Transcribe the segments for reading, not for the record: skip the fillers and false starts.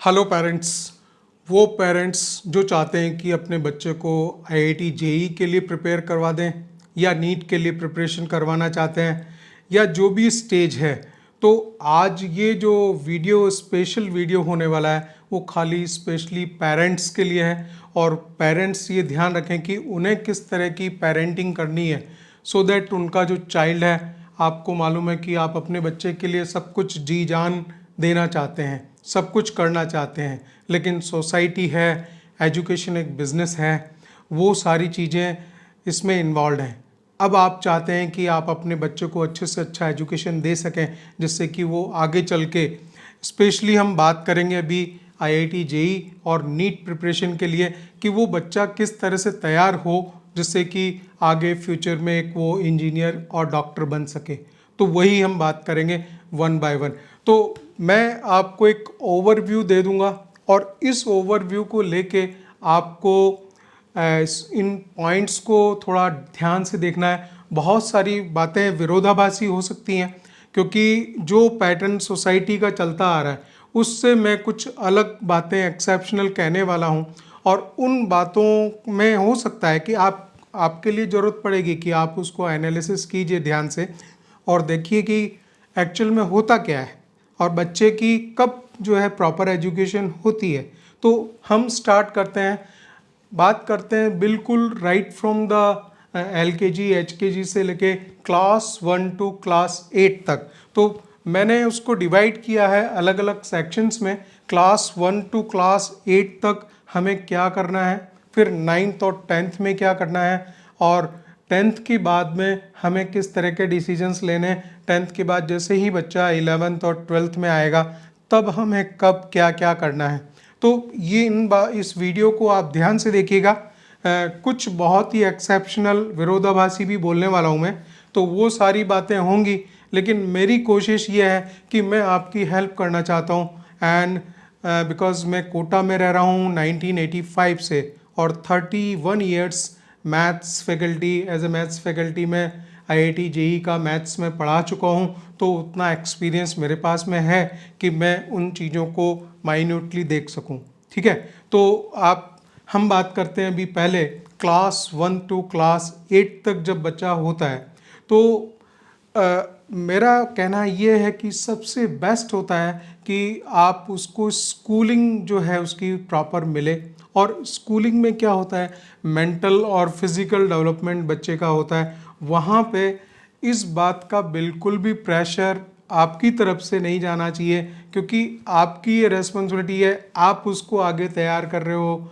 Hello parents. वो parents जो चाहते हैं कि अपने बच्चे को आईआईटी जेई के लिए प्रिपेयर करवा दें या नीट के लिए प्रिपरेशन करवाना चाहते हैं या जो भी स्टेज है, तो आज ये जो वीडियो स्पेशल वीडियो होने वाला है वो खाली स्पेशली पेरेंट्स के लिए है। और पेरेंट्स ये ध्यान रखें कि उन्हें किस तरह की पेरेंटिंग करनी है सो दैट उनका जो चाइल्ड है, आपको मालूम है कि आप अपने बच्चे के लिए सब कुछ जी जान देना चाहते हैं, सब कुछ करना चाहते हैं, लेकिन सोसाइटी है, एजुकेशन एक बिज़नेस है, वो सारी चीज़ें इसमें इन्वॉल्व हैं। अब आप चाहते हैं कि आप अपने बच्चे को अच्छे से अच्छा एजुकेशन दे सकें जिससे कि वो आगे चल के, स्पेशली हम बात करेंगे अभी आईआईटी जेई और नीट प्रिपरेशन के लिए, कि वो बच्चा किस तरह से तैयार हो जिससे कि आगे फ्यूचर में एक वो इंजीनियर और डॉक्टर बन सके। तो वही हम बात करेंगे वन बाय वन। तो मैं आपको एक ओवरव्यू दे दूंगा और इस ओवरव्यू को लेके आपको इन पॉइंट्स को थोड़ा ध्यान से देखना है। बहुत सारी बातें विरोधाभासी हो सकती हैं क्योंकि जो पैटर्न सोसाइटी का चलता आ रहा है उससे मैं कुछ अलग बातें एक्सेप्शनल कहने वाला हूं, और उन बातों में हो सकता है कि आपके लिए ज़रूरत पड़ेगी कि आप उसको एनालिसिस कीजिए ध्यान से और देखिए कि एक्चुअल में होता क्या है और बच्चे की कब जो है प्रॉपर एजुकेशन होती है। तो हम स्टार्ट करते हैं, बात करते हैं बिल्कुल right from the LKG HKG से लेके क्लास 1 टू क्लास 8 तक। तो मैंने उसको डिवाइड किया है अलग अलग सेक्शंस में। क्लास 1 टू क्लास 8 तक हमें क्या करना है, फिर 9th और 10th में क्या करना है, और 10th के बाद में हमें किस तरह के डिसीजंस लेने हैं। 10th के बाद जैसे ही बच्चा 11th और 12th में आएगा तब हमें कब क्या क्या करना है। तो ये इस वीडियो को आप ध्यान से देखिएगा। कुछ बहुत ही एक्सेप्शनल विरोधाभासी भी बोलने वाला हूँ मैं, तो वो सारी बातें होंगी, लेकिन मेरी कोशिश ये है कि मैं आपकी हेल्प करना चाहता हूँ। एंड बिकॉज मैं कोटा में रह रहा हूँ 1985 से, और 31 years maths faculty, as a maths faculty में आईआईटी जेई का मैथ्स में पढ़ा चुका हूँ। तो उतना एक्सपीरियंस मेरे पास में है कि मैं उन चीज़ों को माइन्यूटली देख सकूँ। ठीक है, तो हम बात करते हैं अभी पहले क्लास 1 टू क्लास 8 तक जब बच्चा होता है। तो मेरा कहना ये है कि सबसे बेस्ट होता है कि आप उसको स्कूलिंग जो है उसकी प्रॉपर मिले। और स्कूलिंग में क्या होता है, मेंटल और फिज़िकल डेवलपमेंट बच्चे का होता है। वहाँ पे इस बात का बिल्कुल भी प्रेशर आपकी तरफ से नहीं जाना चाहिए, क्योंकि आपकी ये रेस्पॉन्सिबिलिटी है। आप उसको आगे तैयार कर रहे हो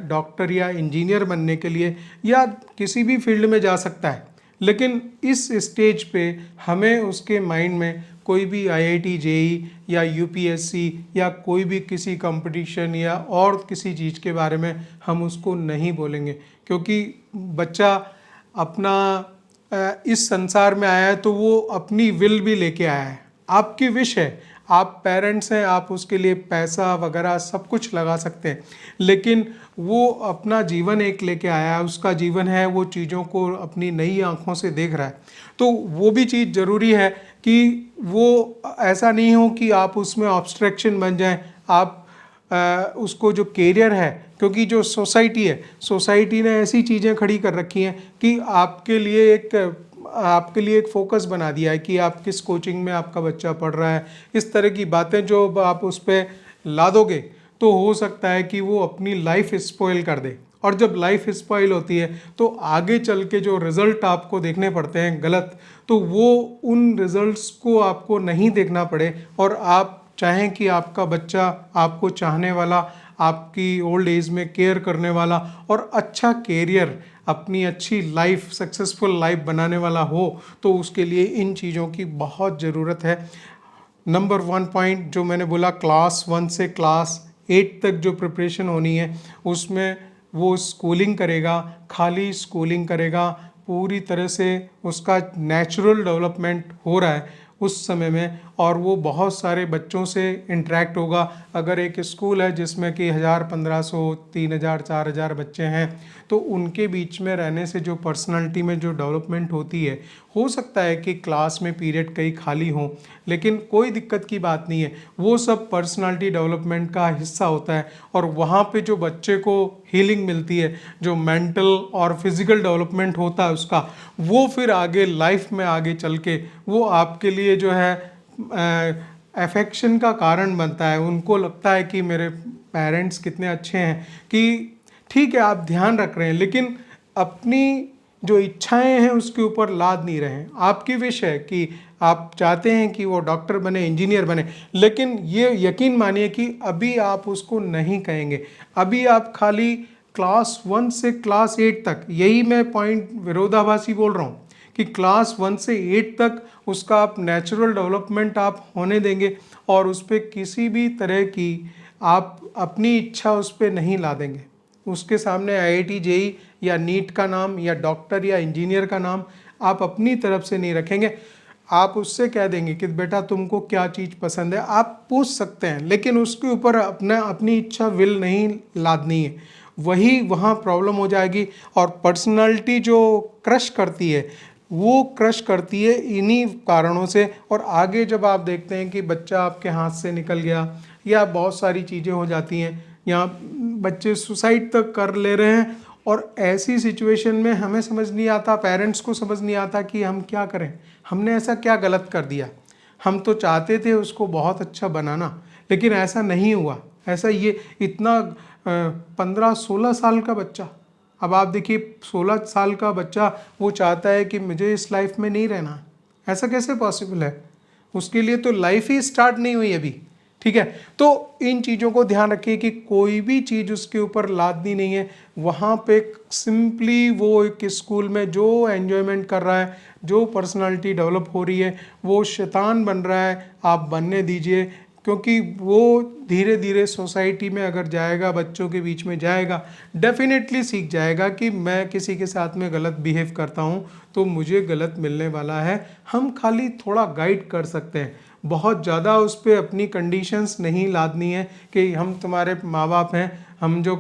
डॉक्टर या इंजीनियर बनने के लिए, या किसी भी फील्ड में जा सकता है, लेकिन इस स्टेज पे हमें उसके माइंड में कोई भी आईआईटी जेई या यूपीएससी या कोई भी किसी कंपटीशन या और किसी चीज़ के बारे में हम उसको नहीं बोलेंगे, क्योंकि बच्चा अपना इस संसार में आया है तो वो अपनी विल भी लेके आया है। आपकी विश है, आप पेरेंट्स हैं, आप उसके लिए पैसा वगैरह सब कुछ लगा सकते हैं, लेकिन वो अपना जीवन एक लेके आया है, उसका जीवन है, वो चीज़ों को अपनी नई आंखों से देख रहा है। तो वो भी चीज़ ज़रूरी है कि वो ऐसा नहीं हो कि आप उसमें ऑब्स्ट्रक्शन बन जाएं। आप उसको जो कैरियर है, क्योंकि जो सोसाइटी है, सोसाइटी ने ऐसी चीज़ें खड़ी कर रखी हैं कि आपके लिए एक फोकस बना दिया है कि आप किस कोचिंग में आपका बच्चा पढ़ रहा है। इस तरह की बातें जो आप उस पर ला दोगे तो हो सकता है कि वो अपनी लाइफ स्पॉइल कर दे, और जब लाइफ स्पॉइल होती है तो आगे चल के जो रिज़ल्ट आपको देखने पड़ते हैं गलत, तो वो उन रिज़ल्ट्स को आपको नहीं देखना पड़े, और आप चाहें कि आपका बच्चा आपको चाहने वाला, आपकी ओल्ड एज में केयर करने वाला और अच्छा कैरियर, अपनी अच्छी लाइफ, सक्सेसफुल लाइफ बनाने वाला हो, तो उसके लिए इन चीज़ों की बहुत ज़रूरत है। नंबर 1 पॉइंट जो मैंने बोला, क्लास 1 से क्लास 8 तक जो प्रिपरेशन होनी है उसमें वो स्कूलिंग करेगा, खाली स्कूलिंग करेगा, पूरी तरह से उसका नेचुरल डेवलपमेंट हो रहा है उस समय में, और वो बहुत सारे बच्चों से इंटरेक्ट होगा। अगर एक स्कूल है जिसमें कि 1000, 1500, 3000, 4000 बच्चे हैं, तो उनके बीच में रहने से जो पर्सनालिटी में जो डेवलपमेंट होती है, हो सकता है कि क्लास में पीरियड कई खाली हों, लेकिन कोई दिक्कत की बात नहीं है, वो सब पर्सनालिटी डेवलपमेंट का हिस्सा होता है। और वहाँ पे जो बच्चे को हीलिंग मिलती है, जो मेंटल और फिजिकल डेवलपमेंट होता है उसका, वो फिर आगे लाइफ में आगे चल के वो आपके लिए जो है अफेक्शन का कारण बनता है। उनको लगता है कि मेरे पेरेंट्स कितने अच्छे हैं, कि ठीक है आप ध्यान रख रहे हैं, लेकिन अपनी जो इच्छाएं हैं उसके ऊपर लाद नहीं रहे हैं। आपकी विश है कि आप चाहते हैं कि वो डॉक्टर बने, इंजीनियर बने, लेकिन ये यकीन मानिए कि अभी आप उसको नहीं कहेंगे। अभी आप खाली क्लास 1 से क्लास 8 तक, यही मैं पॉइंट विरोधाभासी बोल रहा हूँ कि क्लास 1 से 8 तक उसका आप नेचुरल डेवलपमेंट आप होने देंगे, और उस पर किसी भी तरह की आप अपनी इच्छा उस पर नहीं ला देंगे। उसके सामने आईआईटी जेई या नीट का नाम या डॉक्टर या इंजीनियर का नाम आप अपनी तरफ से नहीं रखेंगे। आप उससे कह देंगे कि बेटा तुमको क्या चीज़ पसंद है, आप पूछ सकते हैं, लेकिन उसके ऊपर अपनी इच्छा विल नहीं लादनी है। वही वहाँ प्रॉब्लम हो जाएगी। और पर्सनालिटी जो क्रश करती है, वो क्रश करती है इन्हीं कारणों से। और आगे जब आप देखते हैं कि बच्चा आपके हाथ से निकल गया या बहुत सारी चीज़ें हो जाती हैं, या बच्चे सुसाइड तक कर ले रहे हैं, और ऐसी सिचुएशन में हमें समझ नहीं आता, पेरेंट्स को समझ नहीं आता कि हम क्या करें, हमने ऐसा क्या गलत कर दिया। हम तो चाहते थे उसको बहुत अच्छा बनाना, लेकिन ऐसा नहीं हुआ। ऐसा ये इतना 15-16 साल का बच्चा, अब आप देखिए 16 साल का बच्चा वो चाहता है कि मुझे इस लाइफ में नहीं रहना। ऐसा कैसे पॉसिबल है? उसके लिए तो लाइफ ही स्टार्ट नहीं हुई अभी। ठीक है, तो इन चीज़ों को ध्यान रखिए कि कोई भी चीज़ उसके ऊपर लादनी नहीं है। वहाँ पे सिंपली वो एक स्कूल में जो एन्जॉयमेंट कर रहा है, जो पर्सनालिटी डेवलप हो रही है, वो शैतान बन रहा है, आप बनने दीजिए। क्योंकि वो धीरे धीरे सोसाइटी में अगर जाएगा, बच्चों के बीच में जाएगा, डेफिनेटली सीख जाएगा कि मैं किसी के साथ में गलत बिहेव करता हूँ तो मुझे गलत मिलने वाला है। हम खाली थोड़ा गाइड कर सकते हैं, बहुत ज़्यादा उस पर अपनी कंडीशंस नहीं लादनी है कि हम तुम्हारे माँ बाप हैं, हम जो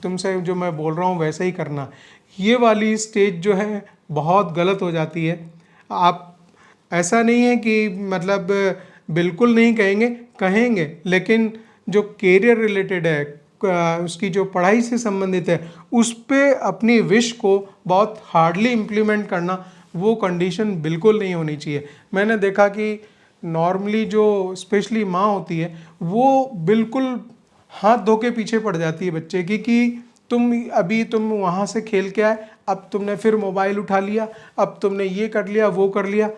तुमसे जो मैं बोल रहा हूँ वैसे ही करना। ये वाली स्टेज जो है बहुत गलत हो जाती है। आप ऐसा नहीं है कि मतलब बिल्कुल नहीं कहेंगे, लेकिन जो कैरियर रिलेटेड है, उसकी जो पढ़ाई से संबंधित है, उस पे अपनी विश को बहुत हार्डली इम्प्लीमेंट करना, वो कंडीशन बिल्कुल नहीं होनी चाहिए। मैंने देखा कि नॉर्मली जो स्पेशली माँ होती है, वो बिल्कुल हाथ धो के पीछे पड़ जाती है बच्चे की कि तुम वहाँ से खेल के आए, अब तुमने फिर मोबाइल उठा लिया, अब तुमने ये कर लिया, वो कर लिया।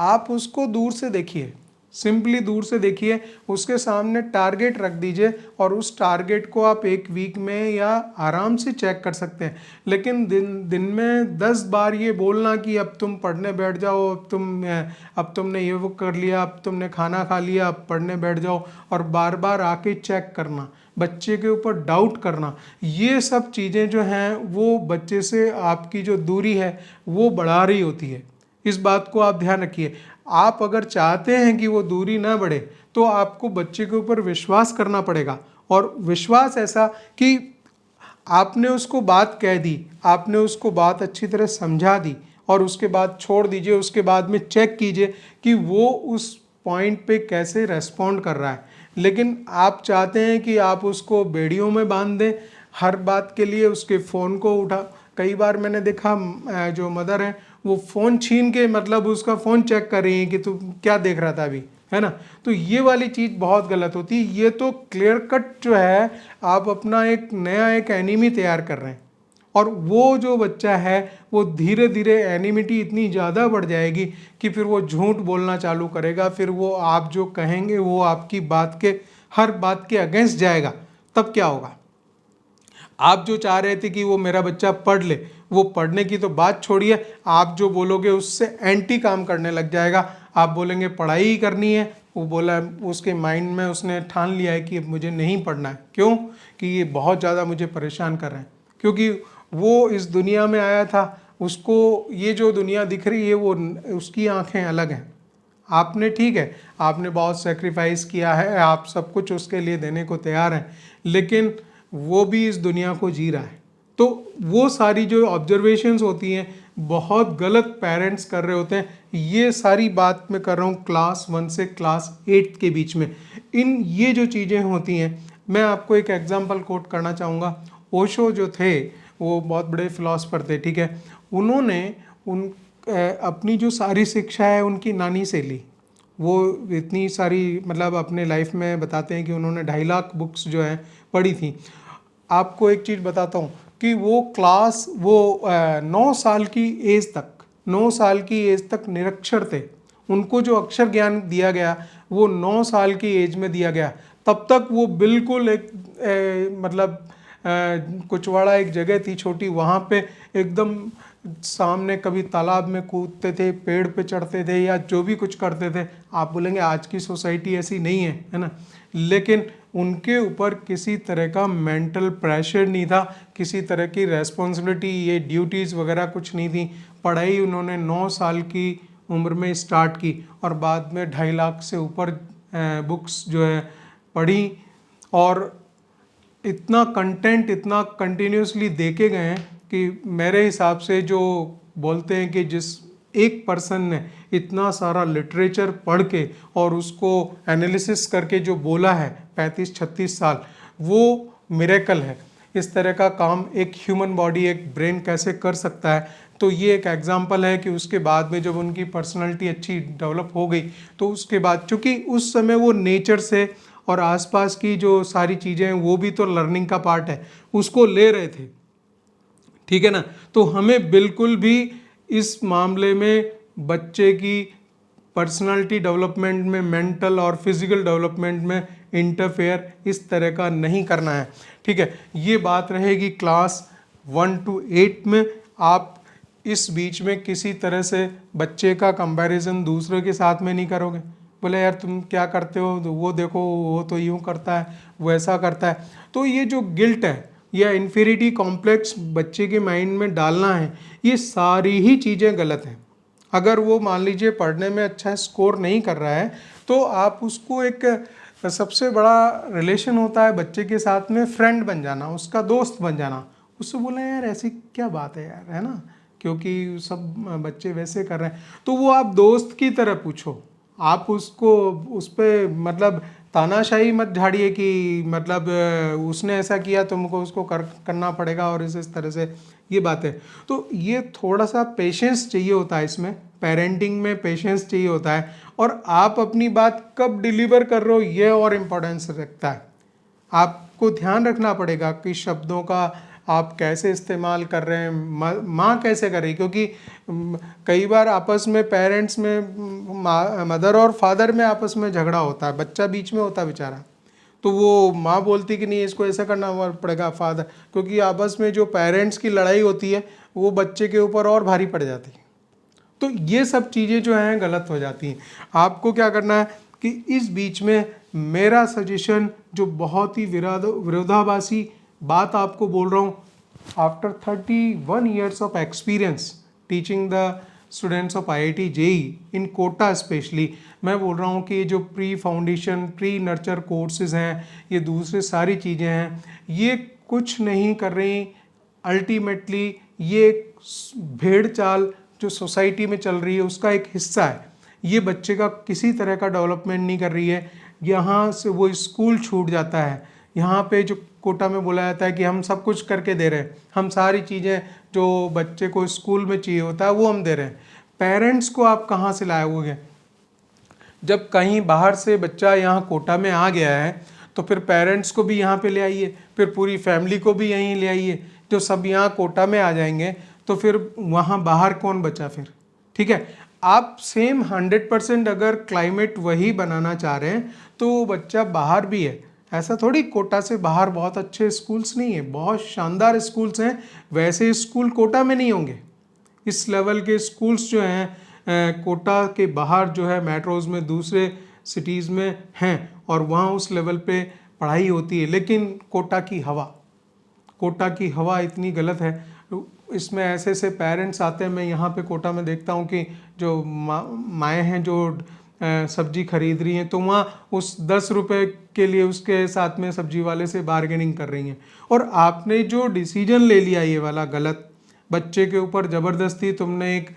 आप उसको दूर से देखिए, सिंपली दूर से देखिए, उसके सामने टारगेट रख दीजिए, और उस टारगेट को आप एक वीक में या आराम से चेक कर सकते हैं। लेकिन दिन में 10 बार ये बोलना कि अब तुम पढ़ने बैठ जाओ, अब तुमने ये वो कर लिया, अब तुमने खाना खा लिया, अब पढ़ने बैठ जाओ, और बार बार आके चेक करना, बच्चे के ऊपर डाउट करना, ये सब चीज़ें जो हैं वो बच्चे से आपकी जो दूरी है वो बढ़ा रही होती है। इस बात को आप ध्यान रखिए। आप अगर चाहते हैं कि वो दूरी ना बढ़े, तो आपको बच्चे के ऊपर विश्वास करना पड़ेगा। और विश्वास ऐसा कि आपने उसको बात कह दी, आपने उसको बात अच्छी तरह समझा दी, और उसके बाद छोड़ दीजिए। उसके बाद में चेक कीजिए कि वो उस पॉइंट पे कैसे रेस्पॉन्ड कर रहा है। लेकिन आप चाहते हैं कि आप उसको बेड़ियों में बांध दें, हर बात के लिए उसके फ़ोन को उठा, कई बार मैंने देखा जो मदर है वो फ़ोन छीन के मतलब उसका फ़ोन चेक कर रही है कि तू क्या देख रहा था अभी, है ना। तो ये वाली चीज़ बहुत गलत होती है। ये तो क्लियर कट जो है, आप अपना एक नया एक एनिमी तैयार कर रहे हैं, और वो जो बच्चा है वो धीरे धीरे एनिमिटी इतनी ज़्यादा बढ़ जाएगी कि फिर वो झूठ बोलना चालू करेगा। फिर वो आप जो कहेंगे वो आपकी बात के हर बात के अगेंस्ट जाएगा। तब क्या होगा? आप जो चाह रहे थे कि वो मेरा बच्चा पढ़ ले, वो पढ़ने की तो बात छोड़िए, आप जो बोलोगे उससे एंटी काम करने लग जाएगा। आप बोलेंगे पढ़ाई ही करनी है, वो बोला उसके माइंड में उसने ठान लिया है कि मुझे नहीं पढ़ना है। क्यों? कि ये बहुत ज़्यादा मुझे परेशान कर रहे हैं। क्योंकि वो इस दुनिया में आया था, उसको ये जो दुनिया दिख रही है वो उसकी आंखें अलग हैं। आपने ठीक है, आपने बहुत सेक्रीफाइस किया है, आप सब कुछ उसके लिए देने को तैयार हैं, लेकिन वो भी इस दुनिया को जी रहा है। तो वो सारी जो ऑब्जर्वेशंस होती हैं बहुत गलत पेरेंट्स कर रहे होते हैं। ये सारी बात मैं कर रहा हूँ क्लास 1 से क्लास 8 के बीच में। ये जो चीज़ें होती हैं, मैं आपको एक एग्जांपल कोट करना चाहूँगा। ओशो जो थे वो बहुत बड़े फिलोसफर थे, ठीक है। उन्होंने अपनी जो सारी शिक्षा है उनकी नानी से ली। वो इतनी सारी मतलब अपने लाइफ में बताते हैं कि उन्होंने 2.5 लाख बुक्स जो है पढ़ी थी। आपको एक चीज़ बताता हूँ कि वो 9 साल की एज तक 9 साल की एज तक निरक्षर थे। उनको जो अक्षर ज्ञान दिया गया वो 9 साल की एज में दिया गया। तब तक वो बिल्कुल एक मतलब कुचवाड़ा एक जगह थी छोटी, वहाँ पे एकदम सामने कभी तालाब में कूदते थे, पेड़ पे चढ़ते थे या जो भी कुछ करते थे। आप बोलेंगे आज की सोसाइटी ऐसी नहीं है ना, लेकिन उनके ऊपर किसी तरह का मेंटल प्रेशर नहीं था, किसी तरह की रेस्पॉन्सिबिलिटी, ये ड्यूटीज़ वगैरह कुछ नहीं थी। पढ़ाई उन्होंने 9 साल की उम्र में स्टार्ट की और बाद में 2.5 लाख से ऊपर बुक्स जो है पढ़ी, और इतना कंटेंट इतना कंटिन्यूसली देके गए हैं कि मेरे हिसाब से जो बोलते हैं कि जिस एक पर्सन ने इतना सारा लिटरेचर पढ़ के और उसको एनालिसिस करके जो बोला है 35-36 साल, वो मिरेकल है। इस तरह का काम एक ह्यूमन बॉडी, एक ब्रेन कैसे कर सकता है। तो ये एक एग्जांपल है कि उसके बाद में जब उनकी पर्सनालिटी अच्छी डेवलप हो गई तो उसके बाद, चूँकि उस समय वो नेचर से और आसपास की जो सारी चीज़ें हैं वो भी तो लर्निंग का पार्ट है, उसको ले रहे थे, ठीक है ना। तो हमें बिल्कुल भी इस मामले में बच्चे की पर्सनालिटी डेवलपमेंट में, मेंटल और फिजिकल डेवलपमेंट में इंटरफेयर इस तरह का नहीं करना है, ठीक है। ये बात रहेगी क्लास 1 to 8 में। आप इस बीच में किसी तरह से बच्चे का कंपैरिजन दूसरे के साथ में नहीं करोगे। बोले यार तुम क्या करते हो, तो वो देखो वो तो यूँ करता है, वो ऐसा करता है। तो ये जो गिल्ट है या इन्फीरिटी कॉम्प्लेक्स बच्चे के माइंड में डालना है, ये सारी ही चीज़ें गलत हैं। अगर वो मान लीजिए पढ़ने में अच्छा स्कोर नहीं कर रहा है तो आप उसको एक सबसे बड़ा रिलेशन होता है बच्चे के साथ में फ्रेंड बन जाना, उसका दोस्त बन जाना। उससे बोला यार ऐसी क्या बात है यार, है ना, क्योंकि सब बच्चे वैसे कर रहे हैं, तो वो आप दोस्त की तरह पूछो। आप उसको उस पर मतलब तानाशाही मत झाड़िए कि मतलब उसने ऐसा किया तुमको उसको करना पड़ेगा और इस तरह से, ये बात है। तो ये थोड़ा सा पेशेंस चाहिए होता है, इसमें पेरेंटिंग में पेशेंस चाहिए होता है। और आप अपनी बात कब डिलीवर कर रहे हो ये और इम्पोर्टेंस रखता है। आपको ध्यान रखना पड़ेगा कि शब्दों का आप कैसे इस्तेमाल कर रहे हैं, माँ कैसे कर रही है, क्योंकि कई बार आपस में पेरेंट्स में मदर और फादर में आपस में झगड़ा होता है, बच्चा बीच में होता है बेचारा, तो वो माँ बोलती कि नहीं इसको ऐसा करना पड़ेगा फादर, क्योंकि आपस में जो पेरेंट्स की लड़ाई होती है वो बच्चे के ऊपर और भारी पड़ जाती है। तो ये सब चीज़ें जो हैं गलत हो जाती हैं। आपको क्या करना है कि इस बीच में मेरा सजेशन जो बहुत ही विरोधाभासी बात आपको बोल रहा हूँ, after 31 years of experience teaching the students of IIT JEE in Kota specially, मैं बोल रहा हूँ कि ये जो pre foundation pre nurture courses हैं, ये दूसरी सारी चीज़ें हैं, ये कुछ नहीं कर रही। अल्टीमेटली ये भेड़ चाल जो सोसाइटी में चल रही है उसका एक हिस्सा है। ये बच्चे का किसी तरह का डेवलपमेंट नहीं कर रही है। यहाँ से वो स्कूल छूट जाता है। यहाँ पे जो कोटा में बोला जाता है कि हम सब कुछ करके दे रहे हैं, हम सारी चीज़ें जो बच्चे को स्कूल में चाहिए होता है वो हम दे रहे हैं। पेरेंट्स को आप कहाँ से लाए हुए हैं? जब कहीं बाहर से बच्चा यहाँ कोटा में आ गया है तो फिर पेरेंट्स को भी यहाँ पे ले आइए, फिर पूरी फैमिली को भी यहीं ले आइए। जो सब यहाँ कोटा में आ जाएंगे तो फिर वहाँ बाहर कौन बचा फिर, ठीक है। आप सेम 100% अगर क्लाइमेट वही बनाना चाह रहे हैं तो वो बच्चा बाहर भी है। ऐसा थोड़ी कोटा से बाहर बहुत अच्छे स्कूल्स नहीं है, बहुत शानदार स्कूल्स हैं, वैसे स्कूल कोटा में नहीं होंगे। इस लेवल के स्कूल्स जो हैं कोटा के बाहर जो है मेट्रोज़ में दूसरे सिटीज़ में हैं और वहाँ उस लेवल पे पढ़ाई होती है। लेकिन कोटा की हवा इतनी गलत है, इसमें ऐसे ऐसे पेरेंट्स आते हैं। मैं यहाँ पे कोटा में देखता हूँ कि जो माएँ हैं जो सब्जी खरीद रही हैं तो वहाँ उस 10 रुपए के लिए उसके साथ में सब्जी वाले से बार्गेनिंग कर रही हैं। और आपने जो डिसीजन ले लिया ये वाला गलत, बच्चे के ऊपर ज़बरदस्ती तुमने एक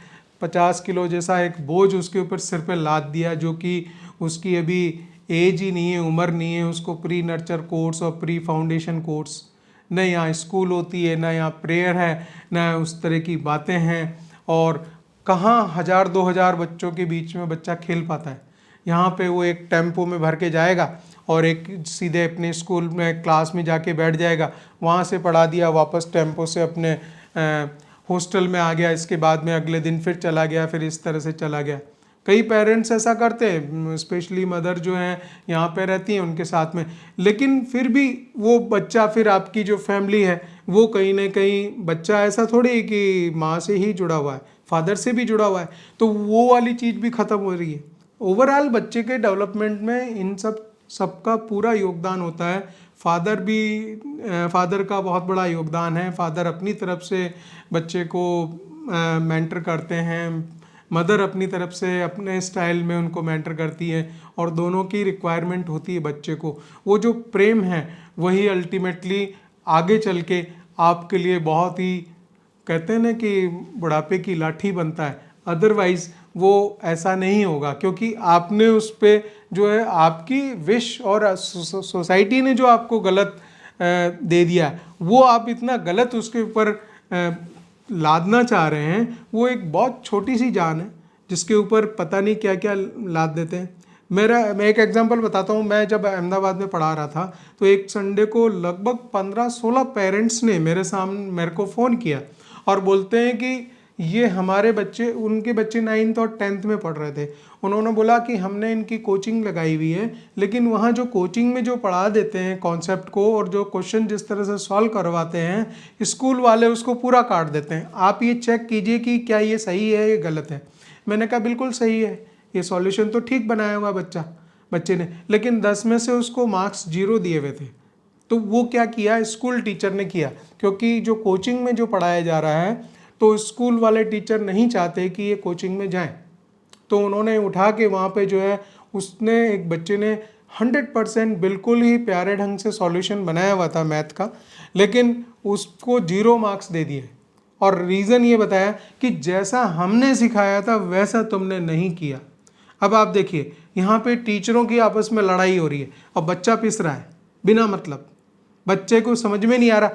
50 किलो जैसा एक बोझ उसके ऊपर सिर पे लाद दिया, जो कि उसकी अभी एज ही नहीं है, उम्र नहीं है। उसको प्री नर्चर कोर्स और प्री फाउंडेशन कोर्स, न यहाँ स्कूल होती है, ना यहाँ प्रेयर है, ना उस तरह की बातें हैं। और कहाँ 1000-2000 बच्चों के बीच में बच्चा खेल पाता है। यहाँ पे वो एक टेम्पो में भर के जाएगा और एक सीधे अपने स्कूल में क्लास में जाके बैठ जाएगा, वहाँ से पढ़ा दिया, वापस टेम्पो से अपने हॉस्टल में आ गया, इसके बाद में अगले दिन फिर चला गया, फिर इस तरह से चला गया। कई पेरेंट्स ऐसा करते हैं, स्पेशली मदर जो हैं यहाँ पे रहती हैं उनके साथ में, लेकिन फिर भी वो बच्चा, फिर आपकी जो फैमिली है वो कहीं ना कहीं, बच्चा ऐसा थोड़ी है कि माँ से ही जुड़ा हुआ है, फादर से भी जुड़ा हुआ है, तो वो वाली चीज़ भी ख़त्म हो रही है। ओवरऑल बच्चे के डेवलपमेंट में इन सबका पूरा योगदान होता है। फादर का बहुत बड़ा योगदान है। फादर अपनी तरफ से बच्चे को मेंटर करते हैं, मदर अपनी तरफ से अपने स्टाइल में उनको मेंटर करती है, और दोनों की रिक्वायरमेंट होती है बच्चे को। वो जो प्रेम है वही अल्टीमेटली आगे चल के आपके लिए बहुत ही, कहते हैं ना कि बुढ़ापे की लाठी बनता है, अदरवाइज वो ऐसा नहीं होगा, क्योंकि आपने उस पर जो है आपकी विश और सोसाइटी ने जो आपको गलत दे दिया, वो आप इतना गलत उसके ऊपर लादना चाह रहे हैं। वो एक बहुत छोटी सी जान है जिसके ऊपर पता नहीं क्या क्या लाद देते हैं। मैं एक एग्जांपल बताता हूँ। मैं जब अहमदाबाद में पढ़ा रहा था तो एक संडे को लगभग 15-16 पेरेंट्स ने मेरे को फ़ोन किया और बोलते हैं कि ये हमारे बच्चे, उनके बच्चे 9th और 10th में पढ़ रहे थे। उन्होंने बोला कि हमने इनकी कोचिंग लगाई हुई है, लेकिन वहाँ जो कोचिंग में जो पढ़ा देते हैं कॉन्सेप्ट को और जो क्वेश्चन जिस तरह से सॉल्व करवाते हैं, स्कूल वाले उसको पूरा काट देते हैं। आप ये चेक कीजिए कि क्या ये सही है या गलत है। मैंने कहा बिल्कुल सही है, ये सॉल्यूशन तो ठीक बनाया हुआ बच्चे ने, लेकिन 10 में से उसको मार्क्स 0 दिए हुए थे। तो वो क्या किया, स्कूल टीचर ने किया, क्योंकि जो कोचिंग में जो पढ़ाया जा रहा है तो स्कूल वाले टीचर नहीं चाहते कि ये कोचिंग में जाएं, तो उन्होंने उठा के वहाँ पे जो है, उसने एक बच्चे ने 100% बिल्कुल ही प्यारे ढंग से सॉल्यूशन बनाया हुआ था मैथ का, लेकिन उसको 0 मार्क्स दे दिए। और रीज़न ये बताया कि जैसा हमने सिखाया था वैसा तुमने नहीं किया। अब आप देखिए, यहाँ पे टीचरों की आपस में लड़ाई हो रही है और बच्चा पिस रहा है बिना मतलब। बच्चे को समझ में नहीं आ रहा,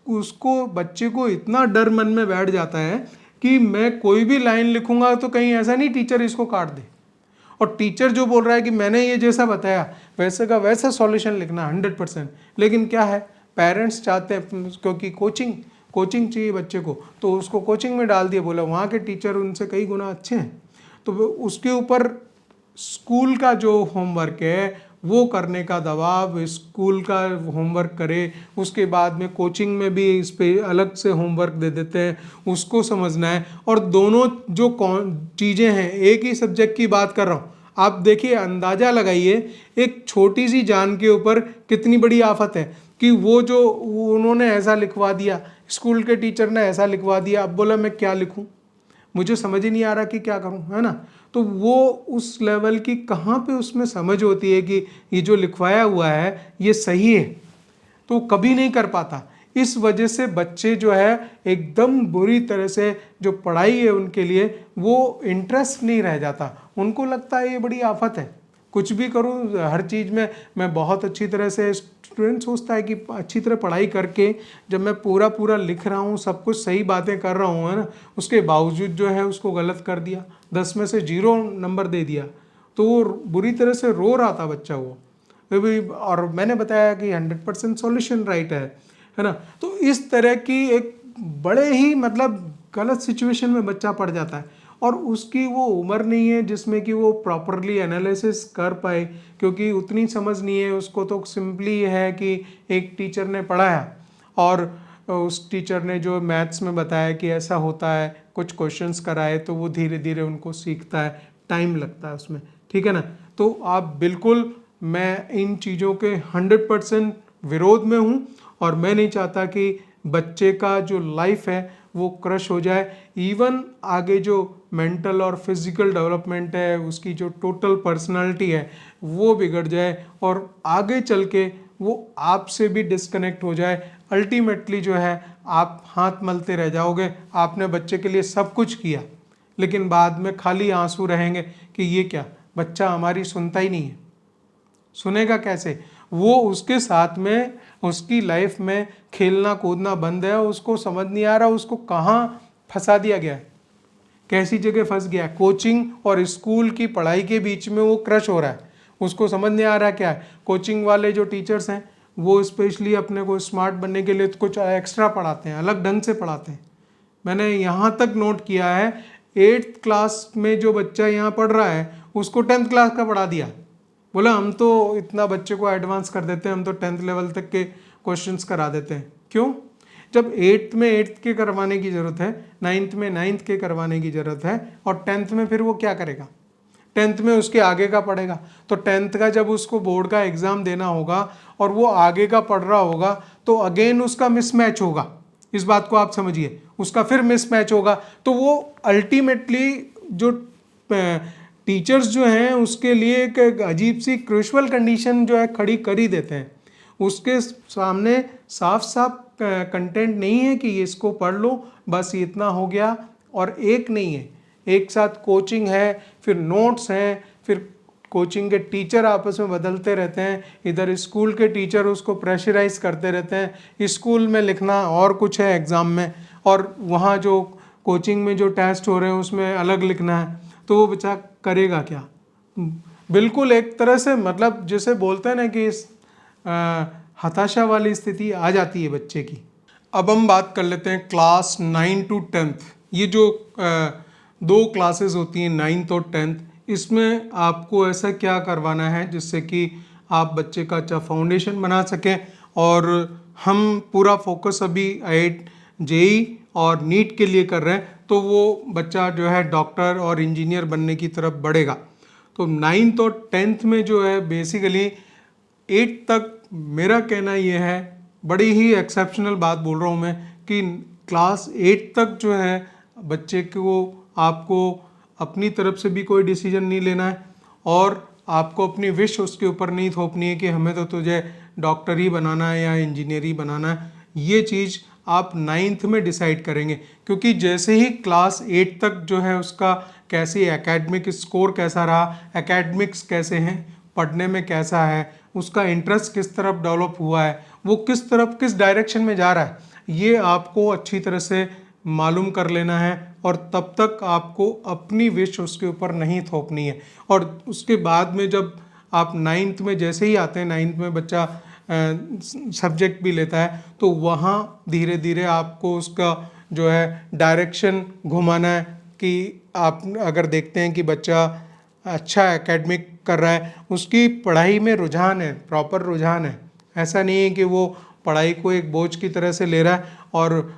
उसको बच्चे को इतना डर मन में बैठ जाता है कि मैं कोई भी लाइन लिखूंगा तो कहीं ऐसा नहीं टीचर इसको काट दे। और टीचर जो बोल रहा है कि मैंने ये जैसा बताया वैसे का वैसा सॉल्यूशन लिखना 100%, लेकिन क्या है, पेरेंट्स चाहते हैं, क्योंकि कोचिंग चाहिए बच्चे को, तो उसको कोचिंग में डाल दिया, बोला वहाँ के टीचर उनसे कई गुना अच्छे हैं, तो उसके ऊपर स्कूल का जो होमवर्क है वो करने का दबाव, स्कूल का होमवर्क करे, उसके बाद में कोचिंग में भी इस पे अलग से होमवर्क दे देते हैं, उसको समझना है। और दोनों जो चीज़ें हैं, एक ही सब्जेक्ट की बात कर रहा हूँ, आप देखिए, अंदाज़ा लगाइए एक छोटी सी जान के ऊपर कितनी बड़ी आफत है कि वो उन्होंने ऐसा लिखवा दिया, स्कूल के टीचर ने ऐसा लिखवा दिया, अब बोला मैं क्या लिखूँ, मुझे समझ ही नहीं आ रहा कि क्या करूं, है ना। तो वो उस लेवल की कहाँ पे उसमें समझ होती है कि ये जो लिखवाया हुआ है ये सही है, तो कभी नहीं कर पाता। इस वजह से बच्चे जो है एकदम बुरी तरह से, जो पढ़ाई है उनके लिए वो इंटरेस्ट नहीं रह जाता, उनको लगता है ये बड़ी आफत है, कुछ भी करूँ हर चीज़ में मैं बहुत अच्छी तरह से। स्टूडेंट सोचता है कि अच्छी तरह पढ़ाई करके जब मैं पूरा लिख रहा हूँ, सब कुछ सही बातें कर रहा हूँ, है ना, उसके बावजूद जो है उसको गलत कर दिया, 10 में से 0 नंबर दे दिया, तो वो बुरी तरह से रो रहा था बच्चा वो भी। और मैंने बताया कि 100% सॉल्यूशन राइट है ना। तो इस तरह की एक बड़े ही मतलब गलत सिचुएशन में बच्चा पड़ जाता है, और उसकी वो उम्र नहीं है जिसमें कि वो प्रॉपरली एनालिसिस कर पाए, क्योंकि उतनी समझ नहीं है उसको। तो सिंपली है कि एक टीचर ने पढ़ाया और उस टीचर ने जो मैथ्स में बताया कि ऐसा होता है, कुछ क्वेश्चंस कराए, तो वो धीरे धीरे उनको सीखता है, टाइम लगता है उसमें, ठीक है ना। तो आप बिल्कुल, मैं इन चीज़ों के 100% विरोध में हूँ, और मैं नहीं चाहता कि बच्चे का जो लाइफ है वो क्रश हो जाए, इवन आगे जो मेंटल और फिजिकल डेवलपमेंट है, उसकी जो टोटल पर्सनालिटी है वो बिगड़ जाए और आगे चल के वो आपसे भी डिस्कनेक्ट हो जाए। अल्टीमेटली जो है आप हाथ मलते रह जाओगे, आपने बच्चे के लिए सब कुछ किया लेकिन बाद में खाली आंसू रहेंगे कि ये क्या, बच्चा हमारी सुनता ही नहीं है। सुनेगा कैसे? वो उसके साथ में उसकी लाइफ में खेलना कूदना बंद है, उसको समझ नहीं आ रहा उसको कहाँ फंसा दिया गया है, कैसी जगह फंस गया है। कोचिंग और स्कूल की पढ़ाई के बीच में वो क्रश हो रहा है, उसको समझ नहीं आ रहा क्या है। कोचिंग वाले जो टीचर्स हैं वो स्पेशली अपने को स्मार्ट बनने के लिए कुछ एक्स्ट्रा पढ़ाते हैं, अलग ढंग से पढ़ाते हैं। मैंने यहाँ तक नोट किया है 8th क्लास में जो बच्चा यहाँ पढ़ रहा है उसको 10th क्लास का पढ़ा दिया। बोला हम तो इतना बच्चे को एडवांस कर देते हैं, हम तो 10th लेवल तक के क्वेश्चंस करा देते हैं। क्यों? जब 8th में 8th के करवाने की ज़रूरत है, 9th में 9th के करवाने की ज़रूरत है, और 10th में फिर वो क्या करेगा? 10th में उसके आगे का पढ़ेगा। तो 10th का जब उसको बोर्ड का एग्ज़ाम देना होगा और वो आगे का पढ़ रहा होगा तो अगेन उसका मिसमैच होगा। इस बात को आप समझिए, उसका फिर मिसमैच होगा। तो वो अल्टीमेटली जो टीचर्स जो हैं उसके लिए एक अजीब सी क्रूशल कंडीशन जो है खड़ी कर ही देते हैं। उसके सामने साफ साफ कंटेंट नहीं है कि ये इसको पढ़ लो बस इतना हो गया, और एक नहीं है, एक साथ कोचिंग है, फिर नोट्स हैं, फिर कोचिंग के टीचर आपस में बदलते रहते हैं, इधर स्कूल के टीचर उसको प्रेशराइज करते रहते हैं। स्कूल में लिखना और कुछ है एग्ज़ाम में, और वहाँ जो कोचिंग में जो टेस्ट हो रहे हैं उसमें अलग लिखना है। तो वो बच्चा करेगा क्या? बिल्कुल एक तरह से मतलब जैसे बोलते हैं ना कि हताशा वाली स्थिति आ जाती है बच्चे की। अब हम बात कर लेते हैं क्लास 9 to 10th। ये जो दो क्लासेस होती हैं 9th और 10th, इसमें आपको ऐसा क्या करवाना है जिससे कि आप बच्चे का अच्छा फाउंडेशन बना सकें। और हम पूरा फोकस अभी IIT JEE और नीट के लिए कर रहे हैं, तो वो बच्चा जो है डॉक्टर और इंजीनियर बनने की तरफ बढ़ेगा। तो 9th और 10th में जो है बेसिकली 8 तक मेरा कहना ये है, बड़ी ही एक्सेप्शनल बात बोल रहा हूँ मैं, कि क्लास 8 तक जो है बच्चे को आपको अपनी तरफ से भी कोई डिसीजन नहीं लेना है और आपको अपनी विश उसके ऊपर नहीं थोपनी है कि हमें तो तुझे डॉक्टर ही बनाना है या इंजीनियर ही बनाना है। ये चीज़ आप 9th में डिसाइड करेंगे, क्योंकि जैसे ही क्लास 8 तक जो है उसका कैसी एकेडमिक स्कोर कैसा रहा, एकेडमिक्स कैसे हैं, पढ़ने में कैसा है, उसका इंटरेस्ट किस तरफ डेवलप हुआ है, वो किस तरफ किस डायरेक्शन में जा रहा है, ये आपको अच्छी तरह से मालूम कर लेना है। और तब तक आपको अपनी विश उसके ऊपर नहीं थोपनी है। और उसके बाद में जब आप 9th में जैसे ही आते हैं, 9th में बच्चा सब्जेक्ट भी लेता है, तो वहाँ धीरे धीरे आपको उसका जो है डायरेक्शन घुमाना है कि आप अगर देखते हैं कि बच्चा अच्छा एकेडमिक कर रहा है, उसकी पढ़ाई में रुझान है, प्रॉपर रुझान है, ऐसा नहीं है कि वो पढ़ाई को एक बोझ की तरह से ले रहा है, और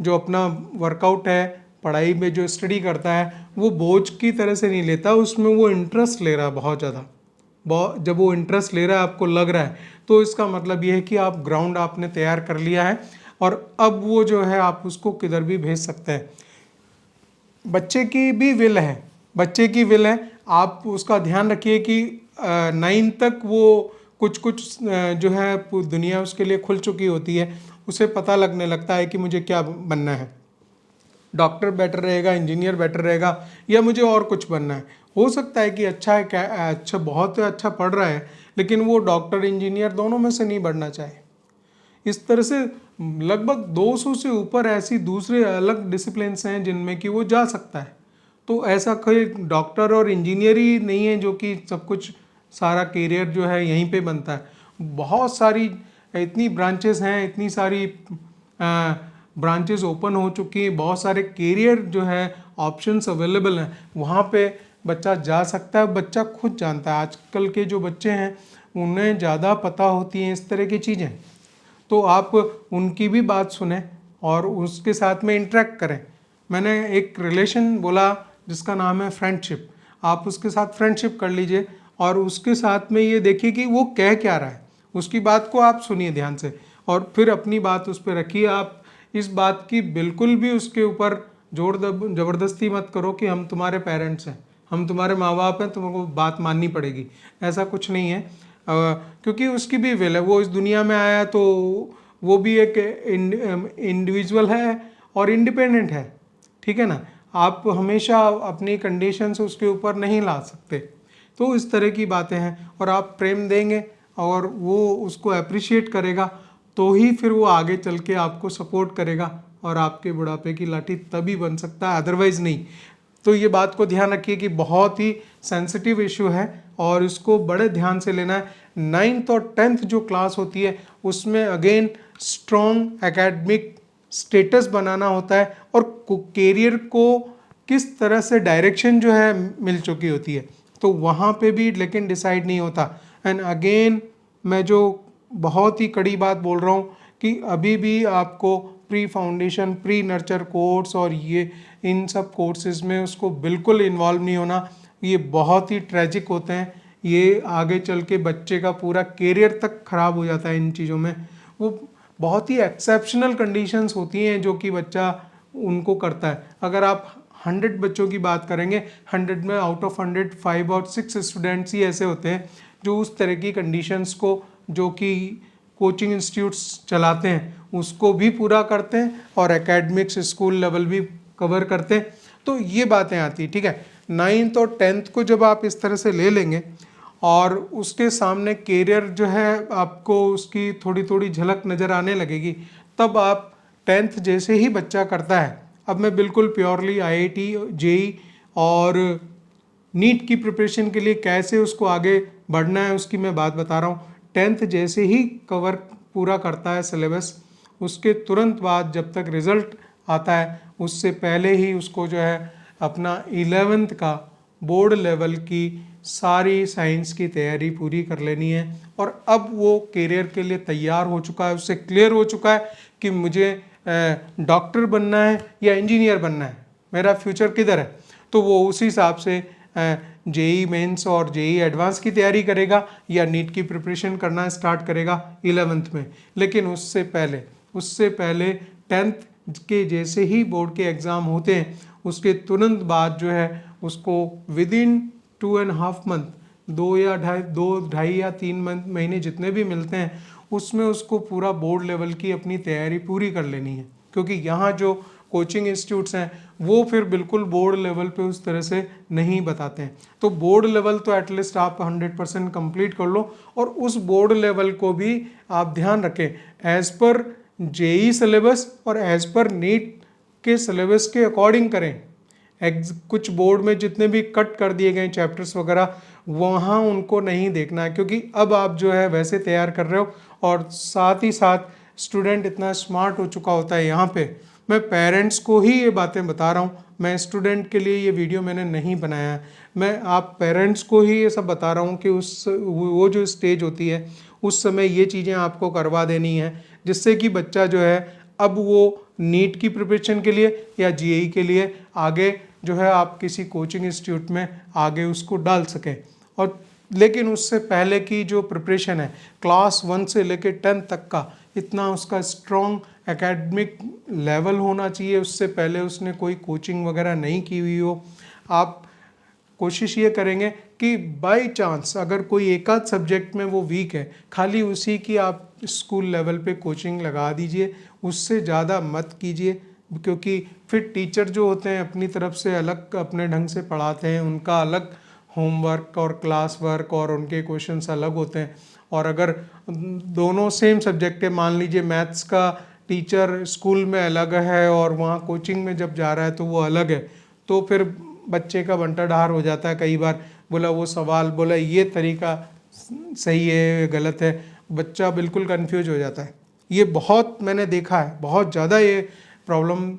जो अपना वर्कआउट है पढ़ाई में जो स्टडी करता है वो बोझ की तरह से नहीं लेता, उसमें वो इंटरेस्ट ले रहा है बहुत ज़्यादा। जब वो इंटरेस्ट ले रहा है, आपको लग रहा है, तो इसका मतलब ये है कि आप ग्राउंड आपने तैयार कर लिया है और अब वो जो है आप उसको किधर भी भेज सकते हैं। बच्चे की भी विल है, बच्चे की विल है, आप उसका ध्यान रखिए कि 9 तक वो कुछ जो है दुनिया उसके लिए खुल चुकी होती है, उसे पता लगने लगता है कि मुझे क्या बनना है, डॉक्टर बेटर रहेगा, इंजीनियर बेटर रहेगा, या मुझे और कुछ बनना है। हो सकता है कि अच्छा है, अच्छा बहुत अच्छा पढ़ रहा है, लेकिन वो डॉक्टर इंजीनियर दोनों में से नहीं बढ़ना चाहे। इस तरह से लगभग 200 से ऊपर ऐसी दूसरे अलग डिसिप्लिन्स हैं जिनमें कि वो जा सकता है। तो ऐसा कोई डॉक्टर और इंजीनियर ही नहीं है जो कि सब कुछ सारा करियर जो है यहीं पे बनता है। बहुत सारी इतनी ब्रांचेस हैं, इतनी सारी ब्रांचेस ओपन हो चुकी हैं, बहुत सारे करियर जो है ऑप्शंस अवेलेबल हैं, वहाँ पे बच्चा जा सकता है। बच्चा खुद जानता है, आजकल के जो बच्चे हैं उन्हें ज़्यादा पता होती हैं इस तरह की चीज़ें, तो आप उनकी भी बात सुने और उसके साथ में इंटरेक्ट करें। मैंने एक रिलेशन बोला जिसका नाम है फ्रेंडशिप, आप उसके साथ फ्रेंडशिप कर लीजिए और उसके साथ में ये देखिए कि वो कह क्या रहा है, उसकी बात को आप सुनिए ध्यान से और फिर अपनी बात उस पर रखिए। आप इस बात की बिल्कुल भी उसके ऊपर ज़बरदस्ती मत करो कि हम तुम्हारे पेरेंट्स हैं, हम तुम्हारे माँ बाप हैं, तुमको बात माननी पड़ेगी। ऐसा कुछ नहीं है, क्योंकि उसकी भी विल है, वो इस दुनिया में आया तो वो भी एक इंडिविजुअल है और इंडिपेंडेंट है, ठीक है ना। आप हमेशा अपनी कंडीशंस उसके ऊपर नहीं ला सकते। तो इस तरह की बातें हैं, और आप प्रेम देंगे और वो उसको अप्रिशिएट करेगा तो ही फिर वो आगे चल के आपको सपोर्ट करेगा और आपके बुढ़ापे की लाठी तभी बन सकता है, अदरवाइज नहीं। तो ये बात को ध्यान रखिए कि बहुत ही सेंसिटिव इशू है और इसको बड़े ध्यान से लेना है। 9th और 10th जो क्लास होती है उसमें अगेन स्ट्रॉन्ग एकेडमिक स्टेटस बनाना होता है और कैरियर को किस तरह से डायरेक्शन जो है मिल चुकी होती है, तो वहाँ पे भी लेकिन डिसाइड नहीं होता। एंड अगेन मैं जो बहुत ही कड़ी बात बोल रहा हूँ कि अभी भी आपको pre foundation, pre nurture course और ये इन सब कोर्सेज में उसको बिल्कुल इन्वॉल्व नहीं होना। ये बहुत ही ट्रेजिक होते हैं, ये आगे चल के बच्चे का पूरा कैरियर तक खराब हो जाता है इन चीज़ों में। वो बहुत ही एक्सेप्शनल कंडीशंस होती हैं जो कि बच्चा उनको करता है। अगर आप 100 बच्चों की बात करेंगे, 100 में आउट ऑफ 100 5 और 6 स्टूडेंट्स ही ऐसे होते हैं जो उस तरह की कंडीशंस को, जो कि कोचिंग इंस्टीट्यूट्स चलाते हैं, उसको भी पूरा करते हैं और एकेडमिक्स स्कूल लेवल भी कवर करते हैं। तो ये बातें आती हैं, ठीक है। 9th और 10th को जब आप इस तरह से ले लेंगे और उसके सामने कैरियर जो है आपको उसकी थोड़ी थोड़ी झलक नज़र आने लगेगी, तब आप 10th जैसे ही बच्चा करता है, अब मैं बिल्कुल प्योरली IIT, JEE और नीट की प्रिपरेशन के लिए कैसे उसको आगे बढ़ना है उसकी मैं बात बता रहा हूँ। 10th जैसे ही कवर पूरा करता है सिलेबस, उसके तुरंत बाद जब तक रिजल्ट आता है उससे पहले ही उसको जो है अपना 11th का बोर्ड लेवल की सारी साइंस की तैयारी पूरी कर लेनी है। और अब वो करियर के लिए तैयार हो चुका है, उससे क्लियर हो चुका है कि मुझे डॉक्टर बनना है या इंजीनियर बनना है, मेरा फ्यूचर किधर है। तो वो उसी हिसाब से JEE मेंस और JEE एडवांस की तैयारी करेगा या नीट की प्रिपरेशन करना स्टार्ट करेगा 11th में। लेकिन उससे पहले 10th के जैसे ही बोर्ड के एग्ज़ाम होते हैं उसके तुरंत बाद जो है उसको विदिन 2.5 मंथ, 2 या 3 महीने जितने भी मिलते हैं उसमें उसको पूरा बोर्ड लेवल की अपनी तैयारी पूरी कर लेनी है। क्योंकि यहाँ जो कोचिंग इंस्टीट्यूट्स हैं वो फिर बिल्कुल बोर्ड लेवल पे उस तरह से नहीं बताते हैं। तो बोर्ड लेवल तो एटलीस्ट आप 100% कंप्लीट कर लो, और उस बोर्ड लेवल को भी आप ध्यान रखें एज़ पर JEE सिलेबस और एज़ पर नीट के सिलेबस के अकॉर्डिंग करें। कुछ बोर्ड में जितने भी कट कर दिए गए चैप्टर्स वगैरह वहाँ उनको नहीं देखना है, क्योंकि अब आप जो है वैसे तैयार कर रहे हो और साथ ही साथ स्टूडेंट इतना स्मार्ट हो चुका होता है। यहाँ पे मैं पेरेंट्स को ही ये बातें बता रहा हूँ, मैं स्टूडेंट के लिए ये वीडियो मैंने नहीं बनाया है, मैं आप पेरेंट्स को ही ये सब बता रहा हूँ कि वो जो स्टेज होती है उस समय ये चीज़ें आपको करवा देनी है, जिससे कि बच्चा जो है अब वो नीट की प्रिपरेशन के लिए या JEE के लिए आगे जो है आप किसी कोचिंग इंस्टीट्यूट में आगे उसको डाल सकें। और लेकिन उससे पहले की जो प्रिपरेशन है क्लास 1 से लेकर 10 तक का, इतना उसका स्ट्रॉन्ग एकेडमिक लेवल होना चाहिए। उससे पहले उसने कोई कोचिंग वगैरह नहीं की हुई हो। आप कोशिश ये करेंगे कि बाय चांस अगर कोई एक आध सब्जेक्ट में वो वीक है, खाली उसी की आप स्कूल लेवल पे कोचिंग लगा दीजिए, उससे ज़्यादा मत कीजिए। क्योंकि फिर टीचर जो होते हैं अपनी तरफ से अलग अपने ढंग से पढ़ाते हैं, उनका अलग होमवर्क और क्लास वर्क और उनके क्वेश्चंस अलग होते हैं। और अगर दोनों सेम सब्जेक्ट है, मान लीजिए मैथ्स का टीचर स्कूल में अलग है और वहाँ कोचिंग में जब जा रहा है तो वो अलग है, तो फिर बच्चे का बंटाढार हो जाता है। कई बार बोला वो सवाल, बोला ये तरीका सही है गलत है, बच्चा बिल्कुल कंफ्यूज हो जाता है। ये बहुत मैंने देखा है, बहुत ज़्यादा ये प्रॉब्लम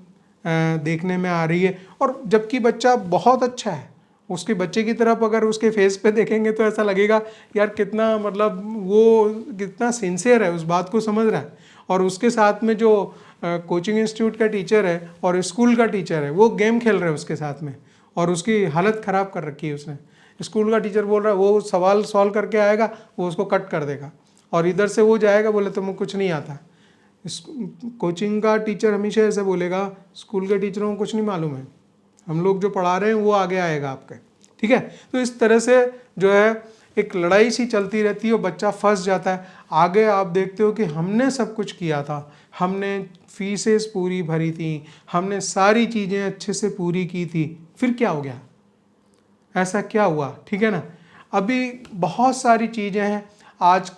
देखने में आ रही है। और जबकि बच्चा बहुत अच्छा है, उसके बच्चे की तरफ अगर उसके फेस पे देखेंगे तो ऐसा लगेगा यार कितना, मतलब वो कितना सिंसियर है, उस बात को समझ रहा है। और उसके साथ में जो कोचिंग इंस्टीट्यूट का टीचर है और स्कूल का टीचर है वो गेम खेल रहे हैं उसके साथ में, और उसकी हालत ख़राब कर रखी है उसने। स्कूल का टीचर बोल रहा है वो सवाल सॉल्व करके आएगा, वो उसको कट कर देगा, और इधर से वो जाएगा बोले तुमको कुछ नहीं आता। कोचिंग का टीचर हमेशा ऐसे बोलेगा, स्कूल के टीचरों को कुछ नहीं मालूम है, हम लोग जो पढ़ा रहे हैं वो आगे आएगा आपके, ठीक है। तो इस तरह से जो है एक लड़ाई सी चलती रहती है और बच्चा फंस जाता है। आगे आप देखते हो कि हमने सब कुछ किया था, हमने फीसेस पूरी भरी थी, हमने सारी चीज़ें अच्छे से पूरी की थी, फिर क्या हो गया, ऐसा क्या हुआ, ठीक है ना। अभी बहुत सारी चीज़ें हैं। आज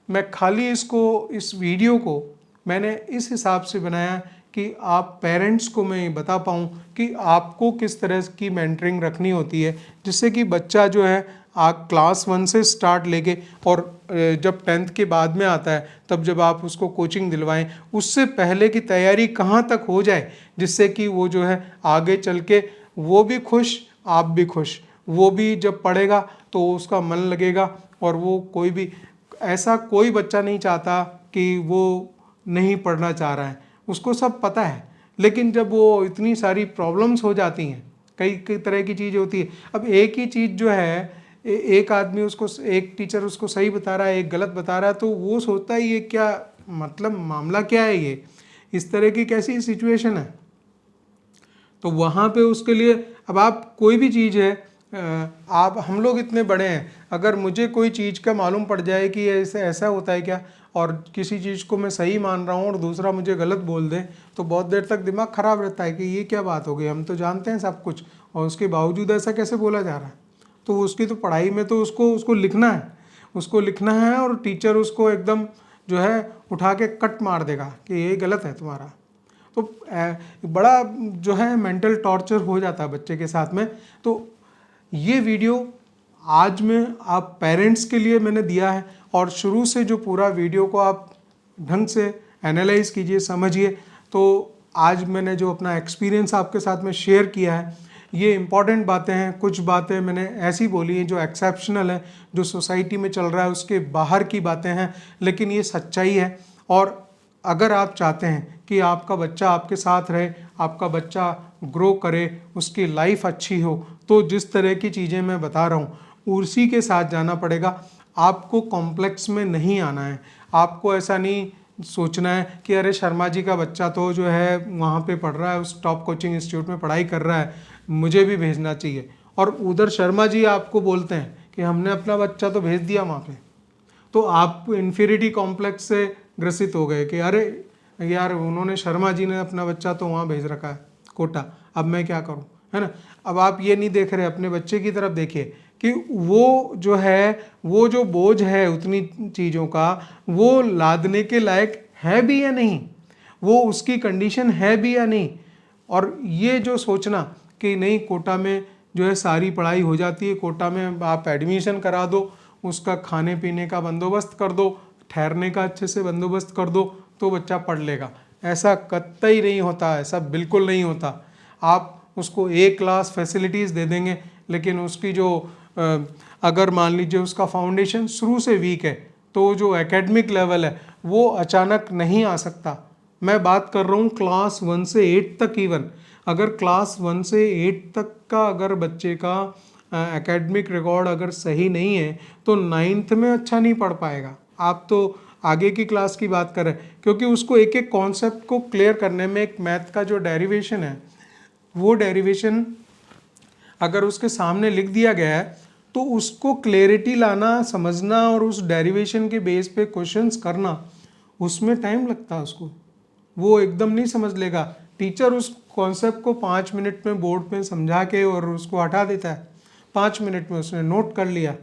मैं खाली इस वीडियो को मैंने इस हिसाब से बनाया कि आप पेरेंट्स को मैं बता पाऊँ कि आपको किस तरह की मेंटरिंग रखनी होती है, जिससे कि बच्चा जो है आप क्लास 1 से स्टार्ट लेके और जब 10th के बाद में आता है तब जब आप उसको कोचिंग दिलवाएं, उससे पहले की तैयारी कहाँ तक हो जाए, जिससे कि वो जो है आगे चल के वो भी खुश, आप भी खुश। वो भी जब पढ़ेगा तो उसका मन लगेगा, और वो कोई भी ऐसा कोई बच्चा नहीं चाहता कि वो नहीं पढ़ना चाह रहा है, उसको सब पता है, लेकिन जब वो इतनी सारी प्रॉब्लम्स हो जाती हैं, कई कई तरह की चीज़ होती है। अब एक ही चीज़ जो है एक आदमी उसको, एक टीचर उसको सही बता रहा है, एक गलत बता रहा है, तो वो सोचता है ये क्या मतलब मामला क्या है, ये इस तरह की कैसी सिचुएशन है। तो वहाँ पे उसके लिए अब आप कोई भी चीज़ है, आप हम लोग इतने बड़े हैं, अगर मुझे कोई चीज़ का मालूम पड़ जाए कि ऐसा ऐसा होता है क्या, और किसी चीज़ को मैं सही मान रहा हूँ और दूसरा मुझे गलत बोल दे, तो बहुत देर तक दिमाग ख़राब रहता है कि ये क्या बात हो गई, हम तो जानते हैं सब कुछ और उसके बावजूद ऐसा कैसे बोला जा रहा है। तो उसकी तो पढ़ाई में तो उसको लिखना है, उसको लिखना है, और टीचर उसको एकदम जो है उठा के कट मार देगा कि ये गलत है तुम्हारा। तो बड़ा जो है मेंटल टॉर्चर हो जाता है बच्चे के साथ में। तो ये वीडियो आज में आप पेरेंट्स के लिए मैंने दिया है, और शुरू से जो पूरा वीडियो को आप ढंग से एनालाइज कीजिए, समझिए। तो आज मैंने जो अपना एक्सपीरियंस आपके साथ में शेयर किया है, ये इम्पॉर्टेंट बातें हैं। कुछ बातें मैंने ऐसी बोली हैं जो एक्सेप्शनल है, जो सोसाइटी में चल रहा है उसके बाहर की बातें हैं, लेकिन ये सच्चाई है। और अगर आप चाहते हैं कि आपका बच्चा आपके साथ रहे, आपका बच्चा ग्रो करे, उसकी लाइफ अच्छी हो, तो जिस तरह की चीज़ें मैं बता रहा हूँ उसी के साथ जाना पड़ेगा। आपको कॉम्प्लेक्स में नहीं आना है, आपको ऐसा नहीं सोचना है कि अरे शर्मा जी का बच्चा तो जो है वहाँ पे पढ़ रहा है, उस टॉप कोचिंग इंस्टीट्यूट में पढ़ाई कर रहा है, मुझे भी भेजना चाहिए। और उधर शर्मा जी आपको बोलते हैं कि हमने अपना बच्चा तो भेज दिया वहाँ पे, तो आप इन्फीरिटी कॉम्प्लेक्स से ग्रसित हो गए कि अरे यार उन्होंने, शर्मा जी ने अपना बच्चा तो वहाँ भेज रखा है कोटा, अब मैं क्या करूँ, है ना। अब आप ये नहीं देख रहे, अपने बच्चे की तरफ देखिए कि वो जो है, वो जो बोझ है उतनी चीज़ों का, वो लादने के लायक है भी या नहीं, वो उसकी कंडीशन है भी या नहीं। और ये जो सोचना कि नहीं कोटा में जो है सारी पढ़ाई हो जाती है, कोटा में आप एडमिशन करा दो, उसका खाने पीने का बंदोबस्त कर दो, ठहरने का अच्छे से बंदोबस्त कर दो, तो बच्चा पढ़ लेगा, ऐसा कतई नहीं होता, ऐसा बिल्कुल नहीं होता। आप उसको ए क्लास फैसिलिटीज़ दे देंगे, लेकिन उसकी जो अगर मान लीजिए उसका फाउंडेशन शुरू से वीक है, तो जो एकेडमिक लेवल है वो अचानक नहीं आ सकता। मैं बात कर रहा हूँ क्लास 1 से 8 तक। इवन अगर क्लास 1 से 8 तक का अगर बच्चे का एकेडमिक रिकॉर्ड अगर सही नहीं है, तो 9th में अच्छा नहीं पढ़ पाएगा। आप तो आगे की क्लास की बात कर रहे हैं, क्योंकि उसको एक एक कॉन्सेप्ट को क्लियर करने में, एक मैथ का जो डेरिवेशन है, वो डेरिवेशन अगर उसके सामने लिख दिया गया है, तो उसको क्लैरिटी लाना, समझना और उस डेरिवेशन के बेस पे क्वेश्चंस करना, उसमें टाइम लगता है उसको, वो एकदम नहीं समझ लेगा। टीचर उस कॉन्सेप्ट को 5 मिनट में बोर्ड पे समझा के और उसको हटा देता है, 5 मिनट में उसने नोट कर लिया,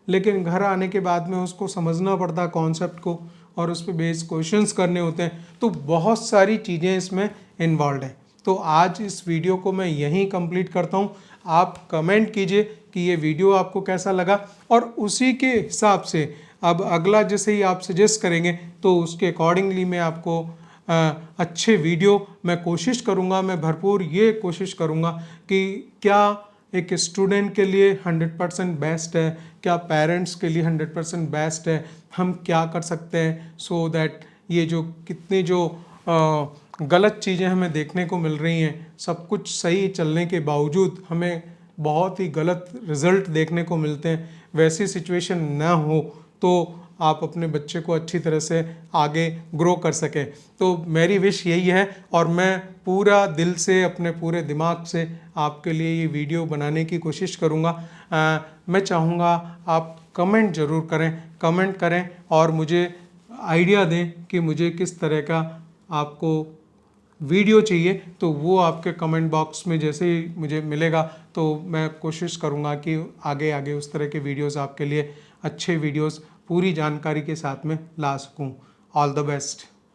लेकिन घर आने के बाद में उसको समझना पड़ता है कॉन्सेप्ट को, और उस पर बेस क्वेश्चंस करने होते हैं। तो बहुत सारी चीज़ें इसमें इन्वॉल्व हैं। तो आज इस वीडियो को मैं यहीं कंप्लीट करता हूँ। आप कमेंट कीजिए कि ये वीडियो आपको कैसा लगा, और उसी के हिसाब से अब अगला जैसे ही आप सजेस्ट करेंगे तो उसके अकॉर्डिंगली मैं आपको अच्छे वीडियो मैं कोशिश करूँगा, मैं भरपूर ये कोशिश करूँगा कि क्या एक स्टूडेंट के लिए 100% बेस्ट है, क्या पेरेंट्स के लिए 100% बेस्ट है, हम क्या कर सकते हैं सो दैट ये जो कितनी जो गलत चीज़ें हमें देखने को मिल रही हैं, सब कुछ सही चलने के बावजूद हमें बहुत ही गलत रिजल्ट देखने को मिलते हैं, वैसी सिचुएशन ना हो। तो आप अपने बच्चे को अच्छी तरह से आगे ग्रो कर सकें। तो मेरी विश यही है और मैं पूरा दिल से अपने पूरे दिमाग से आपके लिए ये वीडियो बनाने की कोशिश करूँगा। मैं चाहूँगा आप कमेंट ज़रूर करें और मुझे आइडिया दें कि मुझे किस तरह का आपको वीडियो चाहिए। तो वो आपके कमेंट बॉक्स में जैसे ही मुझे मिलेगा तो मैं कोशिश करूँगा कि आगे आगे उस तरह के वीडियोस आपके लिए अच्छे वीडियोस पूरी जानकारी के साथ में ला सकूँ। All the best.